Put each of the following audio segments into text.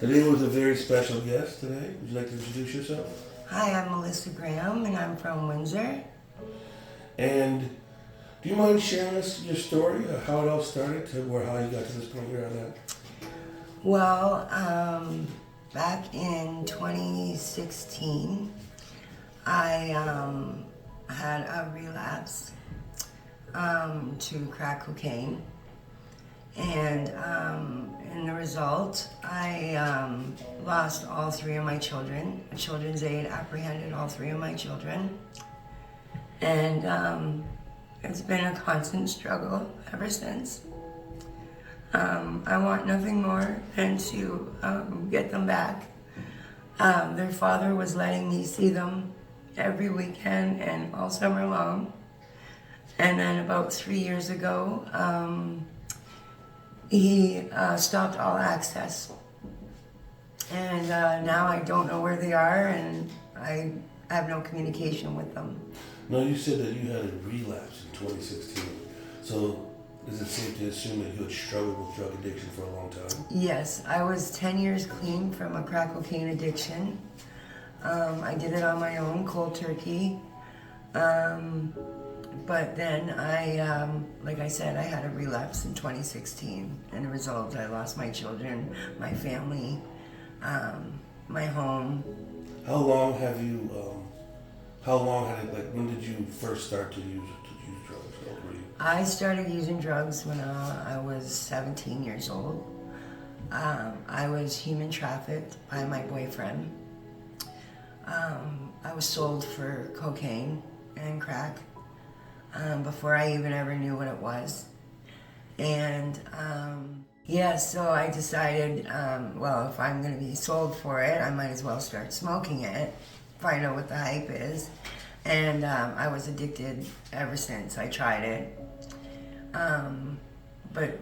Today was a very special guest today. Would you like to introduce yourself? Hi, I'm Melissa Graham, and I'm from Windsor. And do you mind sharing us your story of how it all started to where how you got to this point you're at? Well, back in 2016, I had a relapse to crack cocaine. And in the result, I lost all three of my children. Children's Aid apprehended all three of my children. And it's been a constant struggle ever since. I want nothing more than to get them back. Their father was letting me see them every weekend and all summer long. And then about 3 years ago, he stopped all access. And now I don't know where they are, and I have no communication with them. No, you said that you had a relapse in 2016. So is it safe to assume that you had struggled with drug addiction for a long time? Yes, I was 10 years clean from a crack cocaine addiction. I did it on my own, cold turkey. But then like I said, I had a relapse in 2016. And the result, I lost my children, my family, my home. How long had it, like, when did you first start to use drugs? How old were you? I started using drugs when I was 17 years old. I was human trafficked by my boyfriend. I was sold for cocaine and crack before I even ever knew what it was. And so I decided, well, if I'm going to be sold for it, I might as well start smoking it, find out what the hype is. And I was addicted ever since I tried it. But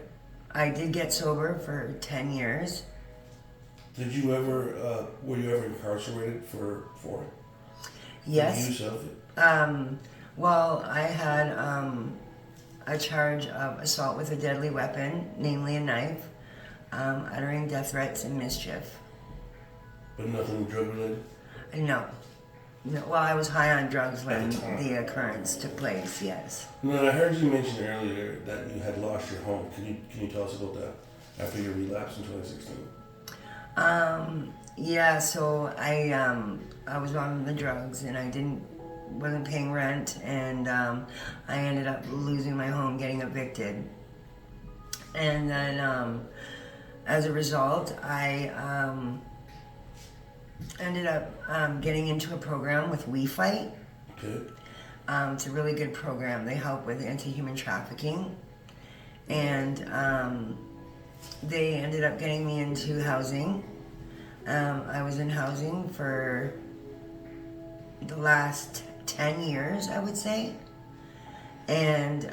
I did get sober for 10 years. Did you ever, were you ever incarcerated for it? Yes. The use of it? Well, I had a charge of assault with a deadly weapon, namely a knife, uttering death threats and mischief. But nothing drug related? No. Well, I was high on drugs when the occurrence took place, yes. No, I heard you mention earlier that you had lost your home. Can you tell us about that after your relapse in 2016? So I was on the drugs and I wasn't paying rent, and I ended up losing my home, getting evicted. And then as a result, I ended up getting into a program with We Fight. Okay. It's a really good program. They help with anti-human trafficking. And they ended up getting me into housing. I was in housing for the last 10 years, I would say. And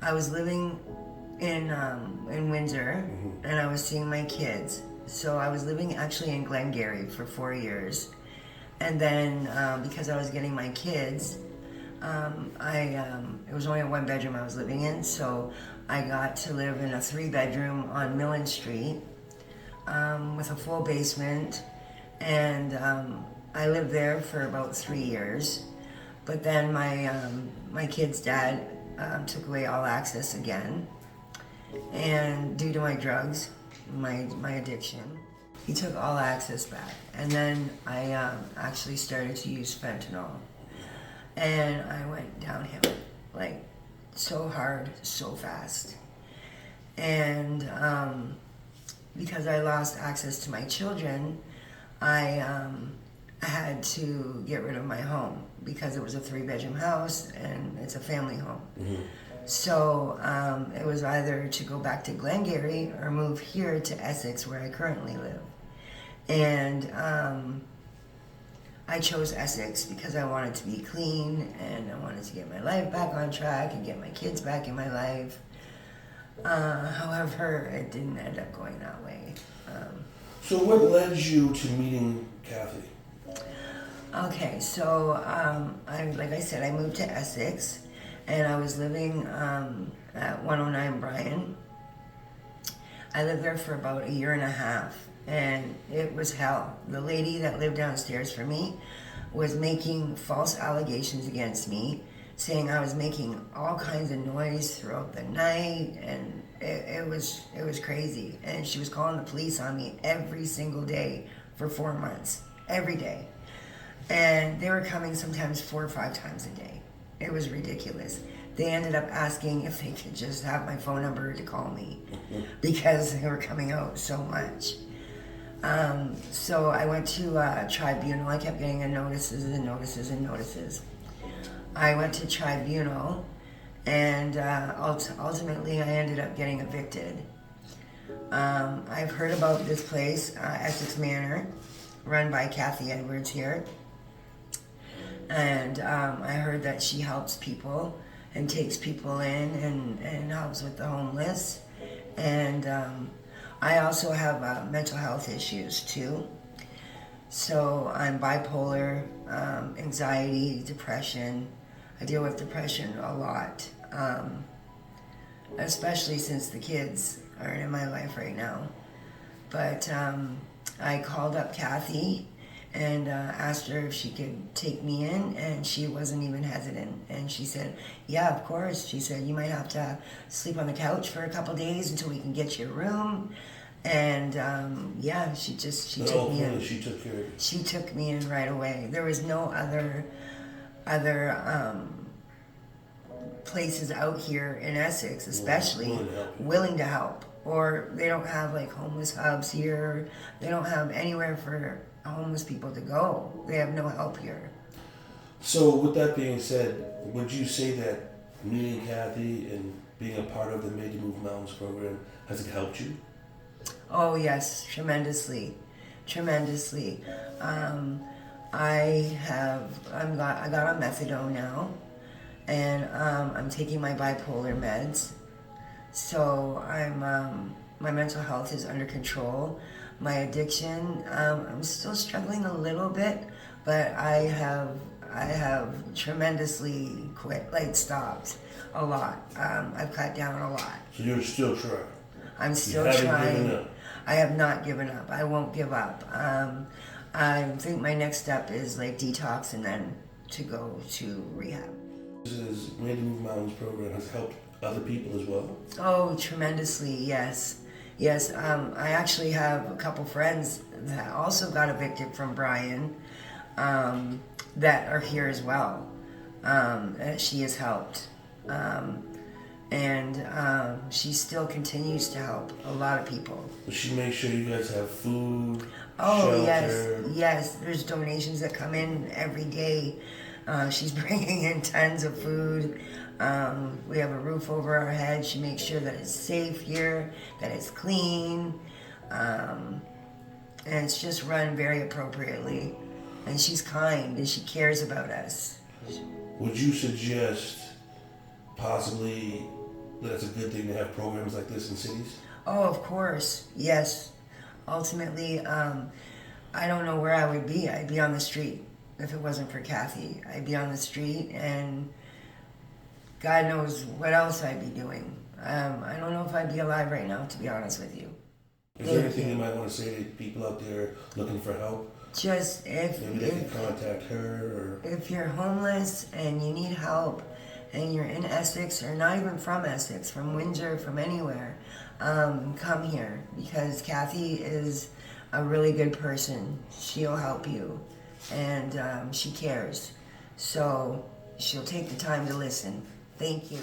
I was living in Windsor, mm-hmm. and I was seeing my kids. So I was living actually in Glengarry for 4 years. And then because I was getting my kids, it was only a 1-bedroom I was living in, so I got to live in a 3-bedroom on Millen Street with a full basement. And I lived there for about 3 years. But then my kid's dad took away all access again. And due to my drugs, my addiction, he took all access back. And then I actually started to use fentanyl. And I went downhill, like so hard, so fast. And because I lost access to my children, I had to get rid of my home because it was a 3-bedroom house and it's a family home. Mm-hmm. So it was either to go back to Glengarry or move here to Essex, where I currently live. And I chose Essex because I wanted to be clean and I wanted to get my life back on track and get my kids back in my life. However, it didn't end up going that way. So what led you to meeting Kathy? Okay, so like I said, I moved to Essex, and I was living at 109 Bryan. I lived there for about 1.5 years, and it was hell. The lady that lived downstairs from me was making false allegations against me, saying I was making all kinds of noise throughout the night, and it was crazy. And she was calling the police on me every single day for 4 months, every day. And they were coming sometimes 4 or 5 times a day. It was ridiculous. They ended up asking if they could just have my phone number to call me because they were coming out so much. So I went to tribunal. I kept getting notices and notices and notices. I went to tribunal, and ultimately I ended up getting evicted. I've heard about this place, Essex Manor, run by Kathy Edwards here. And I heard that she helps people and takes people in and helps with the homeless. And I also have mental health issues too. So I'm bipolar, anxiety, depression. I deal with depression a lot, especially since the kids aren't in my life right now. But I called up Kathy and asked her if she could take me in, and she wasn't even hesitant. And she said, yeah, of course. She said, you might have to sleep on the couch for a couple days until we can get you a room. And yeah, she took me in. She took me in right away. There was no other places out here in Essex, especially, willing to help. Or they don't have like homeless hubs here. They don't have anywhere for homeless people to go. They have no help here. So with that being said, would you say that meeting Kathy and being a part of the Made to Move Mountains program, has it helped you? Oh yes, tremendously. I got on methadone now, and I'm taking my bipolar meds. So my mental health is under control. My addiction, I'm still struggling a little bit, but I have tremendously stopped a lot. I've cut down a lot. So you're still trying? I'm still trying. I have not given up. I won't give up. I think my next step is like detox and then to go to rehab. This is Made to Move Mountains program has helped other people as well? Oh, tremendously, yes. I actually have a couple friends that also got evicted from Brian that are here as well. She has helped. And she still continues to help a lot of people. Does she make sure you guys have food, shelter? Yes. There's donations that come in every day. She's bringing in tons of food. We have a roof over our head. She makes sure that it's safe here, that it's clean, and it's just run very appropriately. And she's kind and she cares about us. Would you suggest possibly that it's a good thing to have programs like this in cities? Oh, of course, yes. Ultimately, I don't know where I would be. I'd be on the street if it wasn't for Kathy. I'd be on the street, and God knows what else I'd be doing. I don't know if I'd be alive right now, to be honest with you. Is there anything you might want to say to people out there looking for help? Just maybe they can contact her, or if you're homeless and you need help, and you're in Essex, or not even from Essex, from Windsor, from anywhere, come here, because Kathy is a really good person. She'll help you, and she cares. So she'll take the time to listen. Thank you.